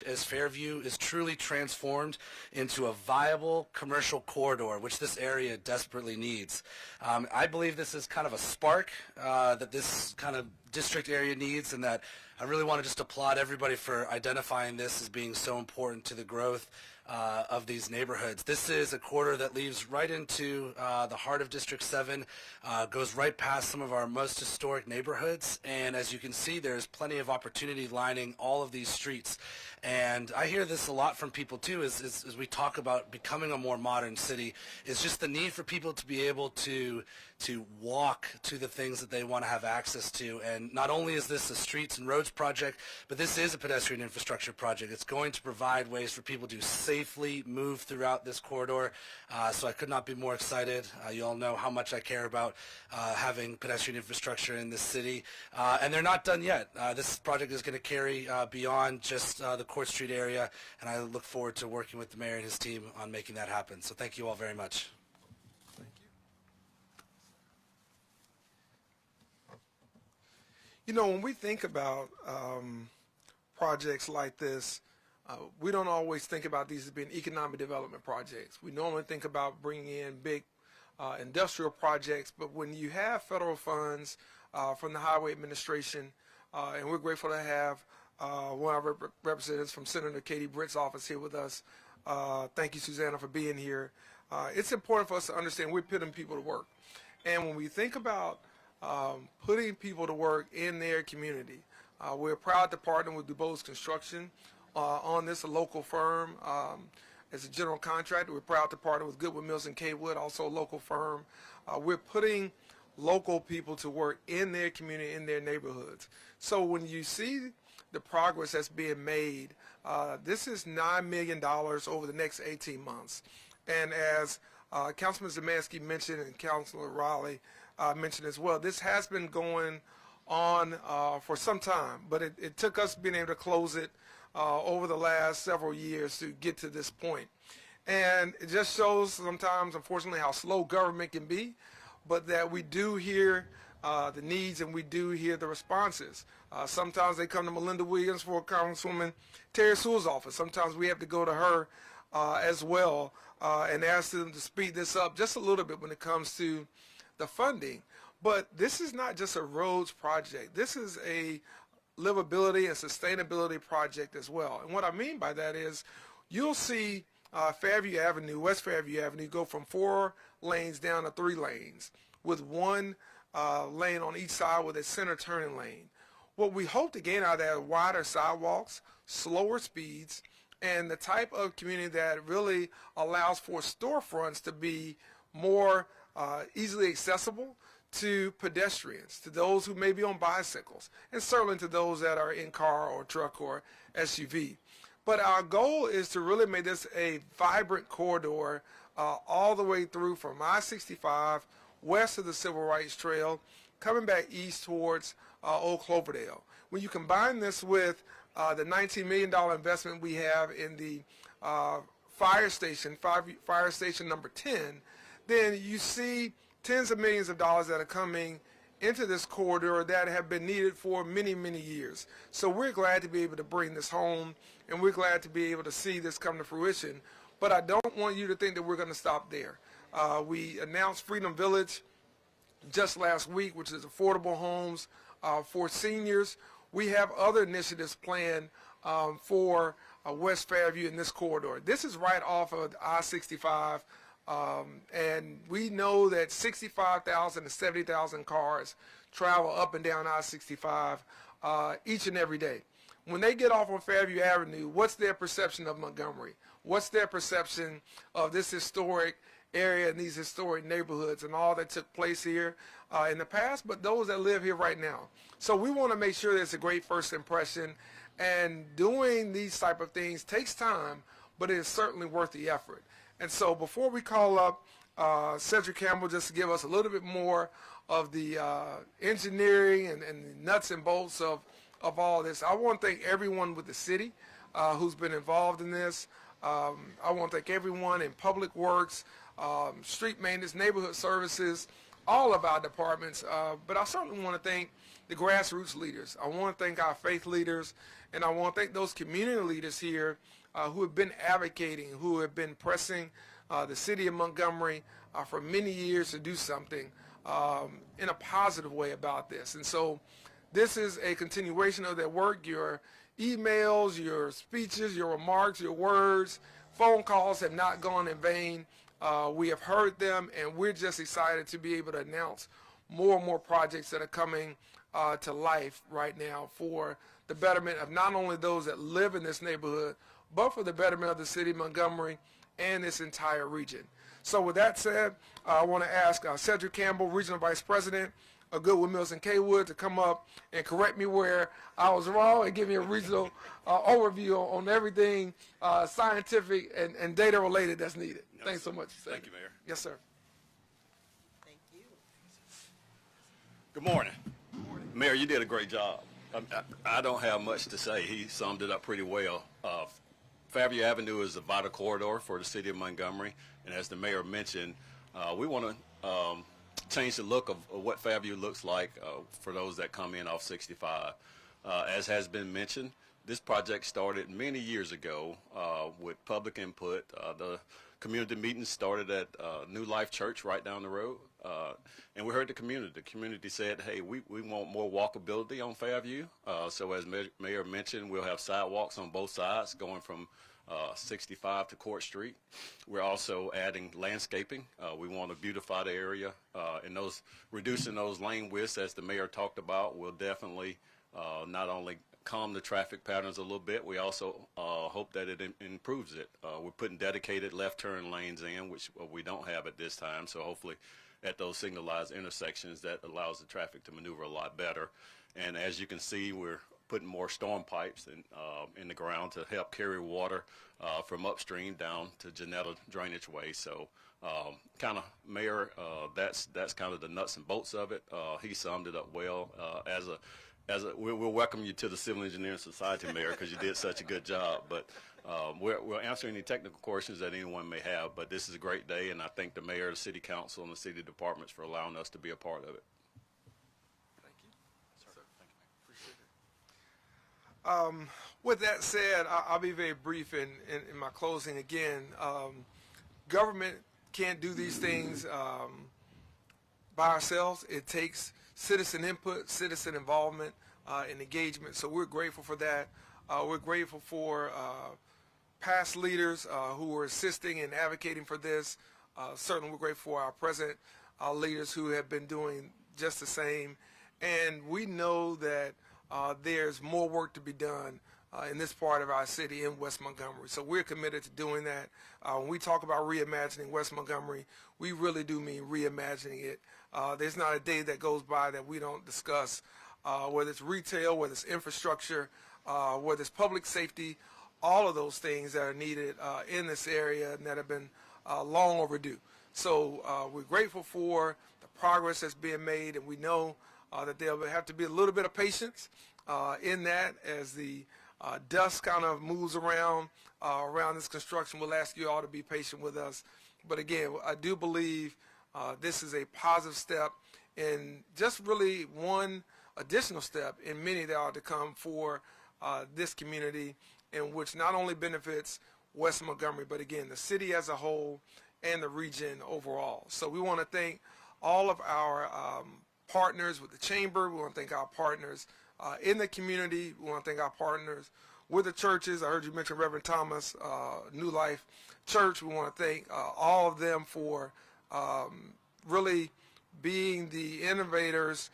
as Fairview is truly transformed into a viable commercial corridor, which this area desperately needs. I believe this is kind of a spark that this kind of district area needs, and that I really want to just applaud everybody for identifying this as being so important to the growth of these neighborhoods. This is a corridor that leads right into the heart of District 7, goes right past some of our most historic neighborhoods, and as you can see, there's plenty of opportunity lining all of these streets. And I hear this a lot from people too, as we talk about becoming a more modern city, is just the need for people to be able to walk to the things that they want to have access to. And not only is this a streets and roads project, but this is a pedestrian infrastructure project. It's going to provide ways for people to safely move throughout this corridor. So I could not be more excited. You all know how much I care about having pedestrian infrastructure in this city. And they're not done yet. This project is going to carry beyond just the Court Street area, and I look forward to working with the mayor and his team on making that happen. So thank you all very much. Thank you. You know, when we think about projects like this, we don't always think about these as being economic development projects. We normally think about bringing in big industrial projects, but when you have federal funds from the Highway Administration, and we're grateful to have one of our representatives from Senator Katie Britt's office here with us. Thank you, Susanna, for being here. It's important for us to understand we're putting people to work. And when we think about putting people to work in their community, we're proud to partner with DuBose Construction on this, a local firm. As a general contractor, we're proud to partner with Goodwood Mills and Kaywood, also a local firm. We're putting local people to work in their community, in their neighborhoods. So when you see the progress that's being made, this is $9 million over the next 18 months. And as Councilman Zemansky mentioned and Councilor Raleigh mentioned as well, this has been going on for some time, but it took us being able to close it over the last several years to get to this point. And it just shows sometimes, unfortunately, how slow government can be, but that we do hear the needs and we do hear the responses. Sometimes they come to Melinda Williams for Congresswoman Terry Sewell's office. Sometimes we have to go to her as well and ask them to speed this up just a little bit when it comes to the funding. But this is not just a roads project. This is a livability and sustainability project as well. And what I mean by that is you'll see Fairview Avenue, West Fairview Avenue, go from 4 lanes down to 3 lanes with 1 lane on each side with a center turning lane. What we hope to gain out of that are wider sidewalks, slower speeds, and the type of community that really allows for storefronts to be more easily accessible to pedestrians, to those who may be on bicycles, and certainly to those that are in car or truck or SUV. But our goal is to really make this a vibrant corridor all the way through from I-65 west of the Civil Rights Trail, coming back east towards Old Cloverdale. When you combine this with the $19 million investment we have in the fire station number 10, then you see tens of millions of dollars that are coming into this corridor that have been needed for many, many years. So we're glad to be able to bring this home, and we're glad to be able to see this come to fruition. But I don't want you to think that we're going to stop there. We announced Freedom Village just last week, which is affordable homes for seniors. We have other initiatives planned for West Fairview in this corridor. This is right off of I-65, and we know that 65,000 to 70,000 cars travel up and down I-65 each and every day. When they get off on Fairview Avenue, what's their perception of Montgomery? What's their perception of this historic area and these historic neighborhoods and all that took place here in the past, but those that live here right now? So we want to make sure that it's a great first impression, and doing these type of things takes time, but it is certainly worth the effort. And so before we call up Cedric Campbell just to give us a little bit more of the engineering and the nuts and bolts of all this, I want to thank everyone with the city who's been involved in this. I want to thank everyone in Public Works, street maintenance, neighborhood services, all of our departments, but I certainly want to thank the grassroots leaders. I want to thank our faith leaders, and I want to thank those community leaders here who have been advocating, who have been pressing the city of Montgomery for many years to do something in a positive way about this. And so this is a continuation of their work. Your emails, your speeches, your remarks, your words, phone calls have not gone in vain. We have heard them, and we're just excited to be able to announce more and more projects that are coming to life right now for the betterment of not only those that live in this neighborhood, but for the betterment of the city of Montgomery and this entire region. So with that said, I want to ask Cedric Campbell, Regional Vice President of Goodwood Mills and Kaywood, to come up and correct me where I was wrong and give me a regional overview on everything scientific and data related that's needed. Yes. Thanks so much, Cedric. Thank you, Mayor. Yes, sir. Thank you. Good morning. Mayor, you did a great job. I don't have much to say. He summed it up pretty well. Fairview Avenue is a vital corridor for the city of Montgomery, and as the mayor mentioned, we want to change the look of what Fairview looks like for those that come in off 65. As has been mentioned, this project started many years ago with public input. The community meetings started at New Life Church right down the road, and we heard the community. The community said, hey, we want more walkability on Fairview. So as Mayor mentioned, we'll have sidewalks on both sides going from 65 to Court Street. We're also adding landscaping. We want to beautify the area, and reducing those lane widths, as the mayor talked about, will definitely not only calm the traffic patterns a little bit, we also hope that it improves it. We're putting dedicated left turn lanes in, which we don't have at this time, so hopefully at those signalized intersections that allows the traffic to maneuver a lot better. And as you can see, we're putting more storm pipes in the ground to help carry water from upstream down to Janetta Drainage Way. So kind of, Mayor, that's kind of the nuts and bolts of it. He summed it up well. We'll welcome you to the Civil Engineering Society, Mayor, because you did such a good job. But we'll answer any technical questions that anyone may have. But this is a great day, and I thank the mayor, the city council, and the city departments for allowing us to be a part of it. Thank you. Sir, thank you. Appreciate it. With that said, I'll be very brief in my closing. Again, government can't do these things by ourselves. It takes citizen input, citizen involvement, and engagement. So we're grateful for that. We're grateful for past leaders who were assisting and advocating for this. Certainly we're grateful for our present leaders who have been doing just the same. And we know that there's more work to be done in this part of our city in West Montgomery. So we're committed to doing that. When we talk about reimagining West Montgomery, we really do mean reimagining it. There's not a day that goes by that we don't discuss whether it's retail, whether it's infrastructure, whether it's public safety, all of those things that are needed in this area and that have been long overdue. So we're grateful for the progress that's being made, and we know that there'll have to be a little bit of patience in that as the dust kind of moves around this construction. We'll ask you all to be patient with us. But again, I do believe this is a positive step and just really one additional step in many that are to come for this community, in which not only benefits West Montgomery, but again, the city as a whole and the region overall. So we want to thank all of our partners with the chamber. We want to thank our partners in the community. We want to thank our partners with the churches. I heard you mention Reverend Thomas, New Life Church. We want to thank all of them for really being the innovators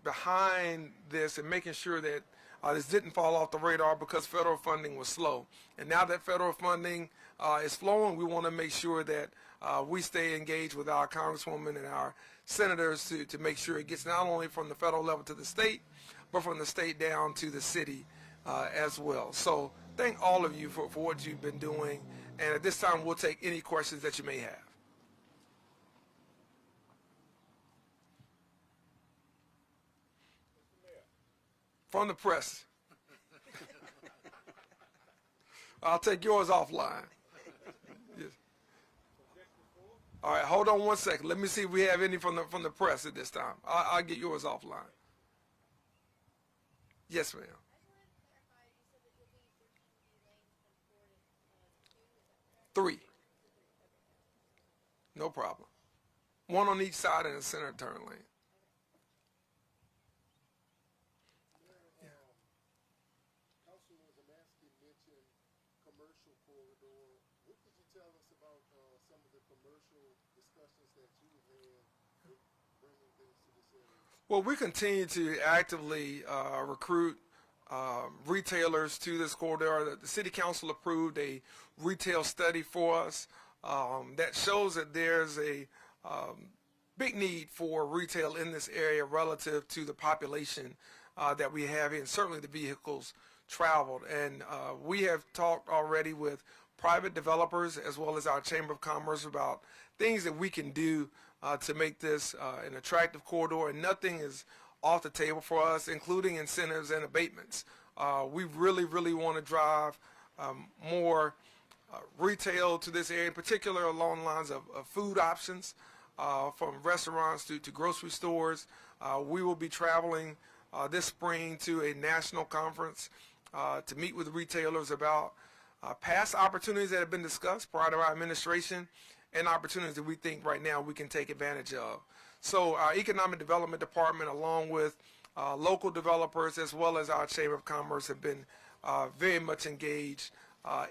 behind this and making sure that this didn't fall off the radar because federal funding was slow. And now that federal funding is flowing, we want to make sure that we stay engaged with our congresswomen and our senators to make sure it gets not only from the federal level to the state, but from the state down to the city as well. So thank all of you for what you've been doing. And at this time, we'll take any questions that you may have. From the press. I'll take yours offline. Yes. All right, hold on one second. Let me see if we have any from the press at this time. I'll get yours offline. Yes, ma'am. Three. No problem. One on each side and a center turn lane. Councilman Zamansky mentioned commercial corridor. What could you tell us about some of the commercial discussions that you've had with bringing things to this area? Well, we continue to actively recruit retailers to this corridor. The City Council approved a retail study for us that shows that there's a big need for retail in this area relative to the population that we have here, and certainly the vehicles traveled. And we have talked already with private developers as well as our Chamber of Commerce about things that we can do to make this an attractive corridor, and nothing is off the table for us, including incentives and abatements. We really want to drive more retail to this area, in particular along the lines of food options, from restaurants to grocery stores. We will be traveling this spring to a national conference to meet with retailers about past opportunities that have been discussed prior to our administration and opportunities that we think right now we can take advantage of. So our Economic Development Department, along with local developers as well as our Chamber of Commerce, have been very much engaged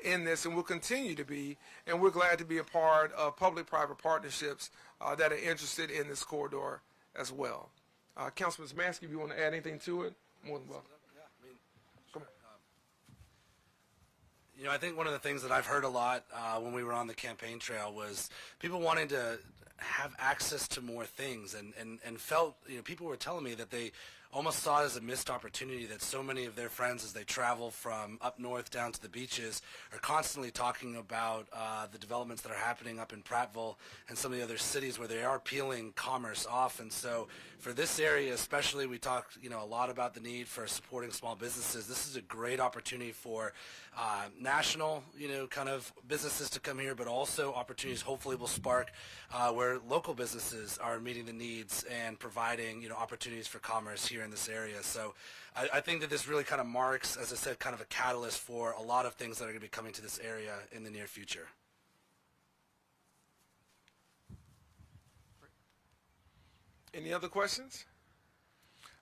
in this, and will continue to be, and we're glad to be a part of public-private partnerships that are interested in this corridor as well. Councilman Zamansky, if you want to add anything to it, more than welcome. Yeah, I mean, sure. You know, I think one of the things that I've heard a lot when we were on the campaign trail was people wanting to have access to more things, and felt, you know, people were telling me that they almost saw it as a missed opportunity, that so many of their friends, as they travel from up north down to the beaches, are constantly talking about the developments that are happening up in Prattville and some of the other cities where they are peeling commerce off. And so for this area especially, we talked, you know, a lot about the need for supporting small businesses. This is a great opportunity for national, you know, kind of businesses to come here, but also opportunities hopefully will spark where local businesses are meeting the needs and providing, you know, opportunities for commerce here in this area. So I think that this really kind of marks, as I said, kind of a catalyst for a lot of things that are going to be coming to this area in the near future. Any other questions?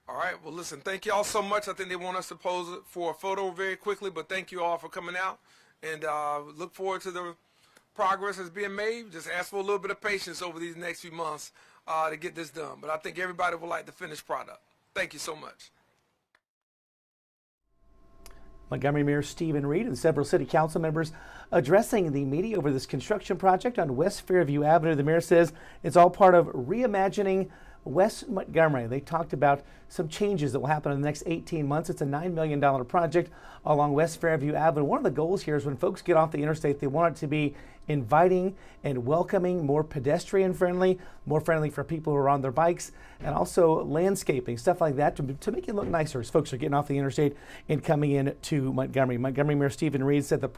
All right, well, listen, thank you all so much. I think they want us to pose it for a photo very quickly, but thank you all for coming out, and look forward to the progress that's being made. Just ask for a little bit of patience over these next few months to get this done, but I think everybody will like the finished product. Thank you so much. Montgomery Mayor Stephen Reed and several city council members addressing the media over this construction project on West Fairview Avenue. The mayor says it's all part of reimagining West Montgomery. They talked about some changes that will happen in the next 18 months. It's a $9 million project along West Fairview Avenue. One of the goals here is when folks get off the interstate, they want it to be inviting and welcoming, more pedestrian friendly, more friendly for people who are on their bikes, and also landscaping, stuff like that to make it look nicer as folks are getting off the interstate and coming in to Montgomery. Montgomery Mayor Stephen Reed said the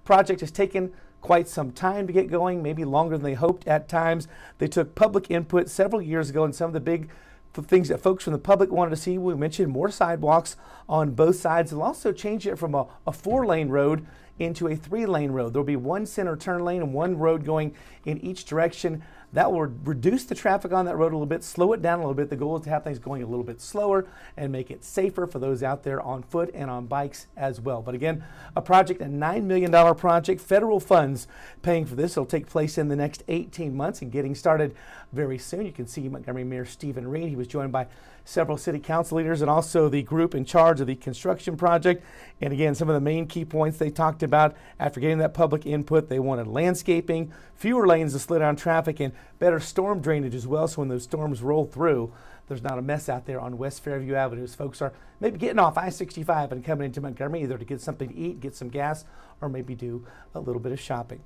project has taken quite some time to get going, maybe longer than they hoped at times. They took public input several years ago, and some of the big things that folks from the public wanted to see, we mentioned more sidewalks on both sides. They'll also change it from a 4-lane road into a 3-lane road. There'll be one center turn lane and one road going in each direction. That will reduce the traffic on that road a little bit, slow it down a little bit. The goal is to have things going a little bit slower and make it safer for those out there on foot and on bikes as well. But again, a project, a $9 million project, federal funds paying for this. It'll take place in the next 18 months and getting started very soon. You can see Montgomery Mayor Stephen Reed. He was joined by several city council leaders and also the group in charge of the construction project. And again, some of the main key points they talked about after getting that public input, they wanted landscaping, fewer lanes to slow down traffic, and better storm drainage as well, so when those storms roll through, there's not a mess out there on West Fairview Avenue as folks are maybe getting off I-65 and coming into Montgomery either to get something to eat, get some gas, or maybe do a little bit of shopping.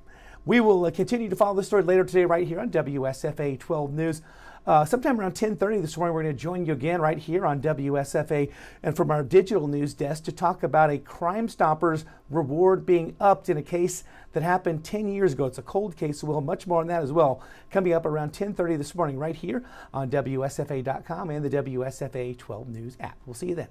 We will continue to follow this story later today right here on WSFA 12 News. Sometime around 10:30 this morning, we're going to join you again right here on WSFA and from our digital news desk to talk about a Crime Stoppers reward being upped in a case that happened 10 years ago. It's a cold case, so we'll have much more on that as well. Coming up around 10:30 this morning right here on WSFA.com and the WSFA 12 News app. We'll see you then.